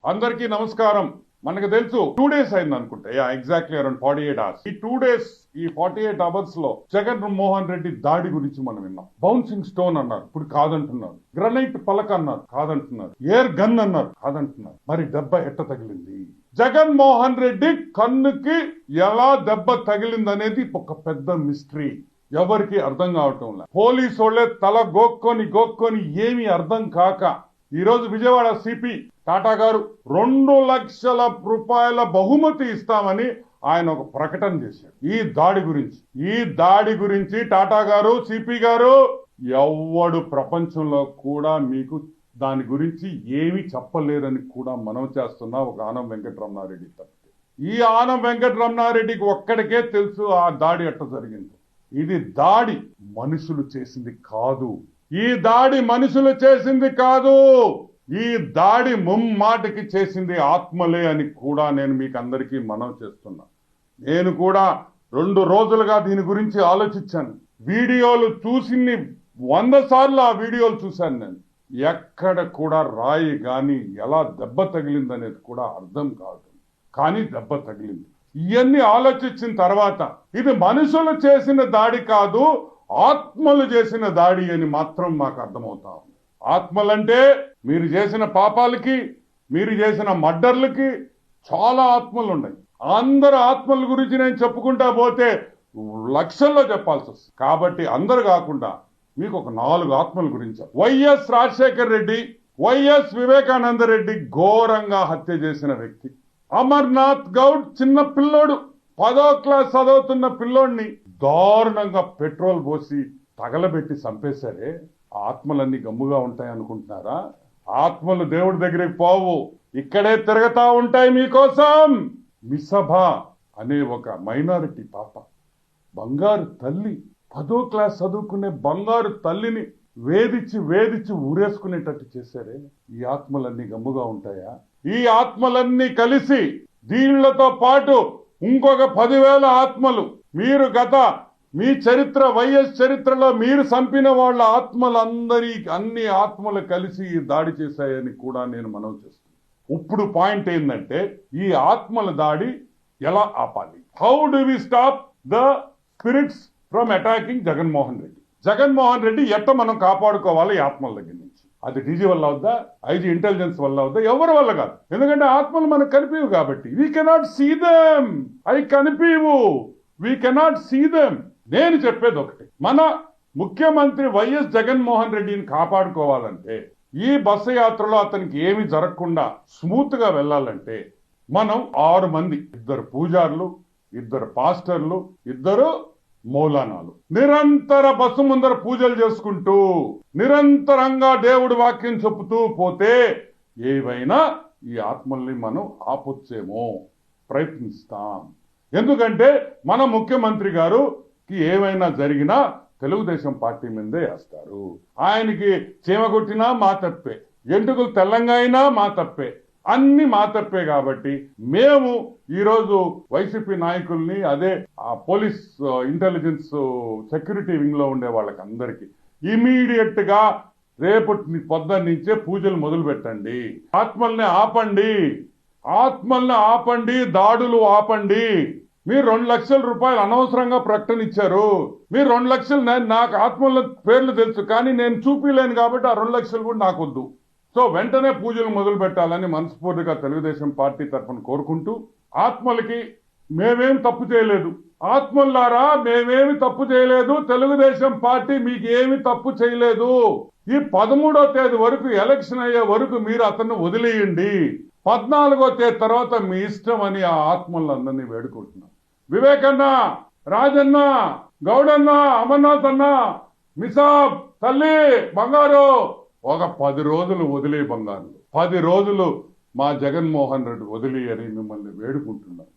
అందరికీ నమస్కారం. మనకు తెలుసు 2 days అయింది అనుకుంటా. Exactly around 48 hours. ఈ 2 days, ఈ 48 hours లో జగన్మోహన్ రెడ్డి దాడి గురించి మనం విన్నాం. బౌన్సింగ్ స్టోన్ అన్నారు, ఇప్పుడు కాదంటున్నారు. గ్రనైట్ పలక అన్నారు, కాదంటున్నారు. ఎయిర్ గన్ అన్నారు, కాదంటున్నారు. మరి దెబ్బ ఎట్ట తగిలింది? జగన్మోహన్ రెడ్డి కన్నుకి ఎలా దెబ్బ తగిలింది అనేది ఒక పెద్ద మిస్టరీ. ఎవరికి అర్థం కావటం లేదు. పోలీసు వాళ్ళే తల గోక్కొని ఏమీ అర్థం కాక ఈ రోజు విజయవాడ సిపి టాటా గారు 2 లక్షల రూపాయల బహుమతి ఇస్తామని ఆయన ఒక ప్రకటన చేశారు. ఈ దాడి గురించి టాటా గారు, సిపి గారు, ఎవ్వడు ప్రపంచంలో కూడా మీకు దాని గురించి ఏమీ చెప్పలేరని కూడా మనం చేస్తున్నా ఒక ఆనం వెంకటరమణారెడ్డి తప్పితే. ఈ ఆనం వెంకటరమణారెడ్డికి ఒక్కడికే తెలుసు ఆ దాడి ఎట్ట జరిగింది. ఇది దాడి మనుషులు చేసింది కాదు. ఈ దాడి మనుషులు చేసింది కాదు. ఈ దాడి ముమ్మాటికి చేసింది ఆత్మలే అని కూడా నేను మీకు అందరికీ మనవి చేస్తున్నా. నేను కూడా 2 రోజులుగా దీని గురించి ఆలోచించాను. వీడియోలు చూసి 100 సార్లు ఆ వీడియోలు చూశాను. నేను ఎక్కడ కూడా రాయి గాని ఎలా దెబ్బ తగిలింది అనేది కూడా అర్థం కాదు, కానీ దెబ్బ తగిలింది. ఇవన్నీ ఆలోచించిన తర్వాత ఇది మనుషులు చేసిన దాడి కాదు, ఆత్మలు చేసిన దాడి అని మాత్రం మాకు అర్థమవుతా ఉంది. ఆత్మలంటే మీరు చేసిన పాపాలకి, మీరు చేసిన మర్డర్లకి చాలా ఆత్మలు ఉన్నాయి. అందరు ఆత్మల గురించి నేను చెప్పుకుంటా పోతే లక్షల్లో చెప్పాల్సి వస్తుంది. కాబట్టి అందరు కాకుండా మీకు ఒక 4 ఆత్మల గురించి. వైఎస్ రాజశేఖర రెడ్డి, వైఎస్ వివేకానంద రెడ్డి ఘోరంగా హత్య చేసిన వ్యక్తి. అమర్నాథ్ గౌడ్ చిన్న పిల్లోడు, 10వ క్లాస్ చదువుతున్న పిల్లోడిని దారుణంగా పెట్రోల్ పోసి తగలబెట్టి చంపేశారే. ఆత్మలన్నీ గమ్ముగా ఉంటాయి అనుకుంటున్నారా? ఆత్మలు దేవుడి దగ్గరికి పోవు, ఇక్కడే తిరగతా ఉంటాయి మీకోసం. మిసభ అనే ఒక మైనారిటీ పాప, బంగారు తల్లి, 10వ క్లాస్ చదువుకునే బంగారు తల్లిని వేధించి ఊరేసుకునేటట్టు చేశారే. ఈ ఆత్మలన్నీ గమ్ముగా ఉంటాయా? ఈ ఆత్మలన్నీ కలిసి దీళ్లతో పాటు ఇంకొక 10,000 ఆత్మలు, మీరు మీ చరిత్ర, వైఎస్ చరిత్రలో మీరు చంపిన వాళ్ళ అన్ని ఆత్మలు కలిసి ఈ దాడి చేశాయని కూడా నేను మనవి చేస్తున్నాను. ఇప్పుడు పాయింట్ ఏంటంటే, ఈ ఆత్మల దాడి ఎలా ఆపాలి? How do we stop the spirits from attacking Jaganmohan Reddy? Jaganmohan Reddy ఎట్ట మనం కాపాడుకోవాలి ఈ ఆత్మల దగ్గర నుంచి? అది డీజీ వల్ల అవుద్దా, ఐజీ ఇంటెలిజెన్స్ వల్ల అవుద్దా? ఎవరి వల్ల కాదు. ఎందుకంటే ఆత్మలు మనకు కనిపివు కాబట్టి. We cannot see them. అవి కనిపివు, వీ కెనాట్ సీ దెమ్. నేను చెప్పేది ఒకటి, మన ముఖ్యమంత్రి వైఎస్ జగన్మోహన్ రెడ్డిని కాపాడుకోవాలంటే, ఈ బస్సు యాత్రలో అతనికి ఏమి జరగకుండా స్మూత్ గా వెళ్ళాలంటే, మనం 6 మంది, 2 పూజారులు, 2 పాస్టర్లు, 2 మౌలానాలు నిరంతర బస్సు ముందర పూజలు చేసుకుంటూ నిరంతరంగా దేవుడి వాక్యం చెప్పుతూ పోతే ఏవైనా ఈ ఆత్మల్ని మనం ఆపొచ్చేమో, ప్రయత్నిస్తాం. ఎందుకంటే మన ముఖ్యమంత్రి గారుకి ఏమైనా జరిగినా తెలుగుదేశం పార్టీ మీదే వేస్తారు. ఆయనకి చీమ కొట్టినా మా తప్పే, ఎంటుకలు తెల్లంగా అయినా మా తప్పే, అన్ని మా తప్పే. కాబట్టి మేము ఈరోజు వైసీపీ నాయకుల్ని, అదే ఆ పోలీస్ ఇంటెలిజెన్స్ సెక్యూరిటీ వింగ్ లో ఉండే వాళ్ళకి అందరికి ఇమీడియట్ గా రేపటి పొద్దున్న నుంచే పూజలు మొదలు పెట్టండి. ఆత్మల్ని ఆపండి, దాడులు ఆపండి. మీరు 2 లక్షల రూపాయలు అనవసరంగా ప్రకటన ఇచ్చారు. మీరు 2 లక్షలు, నాకు ఆత్మల పేర్లు తెలుసు కానీ నేను చూపిలేను కాబట్టి ఆ 2 లక్షలు కూడా నాకు వద్దు. సో వెంటనే పూజలు మొదలు పెట్టాలని మనస్ఫూర్తిగా తెలుగుదేశం పార్టీ తరఫున కోరుకుంటూ, ఆత్మలకి మేమేం తప్పు చేయలేదు, ఆత్మల్లారా మేమేమి తప్పు చేయలేదు, తెలుగుదేశం పార్టీ మీకు ఏమి తప్పు చేయలేదు. ఈ 13వ తేదీ వరకు, ఎలక్షన్ అయ్యే వరకు మీరు అతన్ని వదిలేయండి. 14వ తేదీ తర్వాత మీ ఇష్టం అని ఆ ఆత్మలందరినీ వేడుకుంటున్నాం. వివేకన్న, రాజన్న, గౌడన్న, అమర్నాథ్ అన్న, మిసాబ్ తల్లి బంగారు, ఒక 10 రోజులు వదిలే బంగారు, 10 రోజులు మా జగన్మోహన్ రెడ్డి వదిలి అని మిమ్మల్ని వేడుకుంటున్నాను.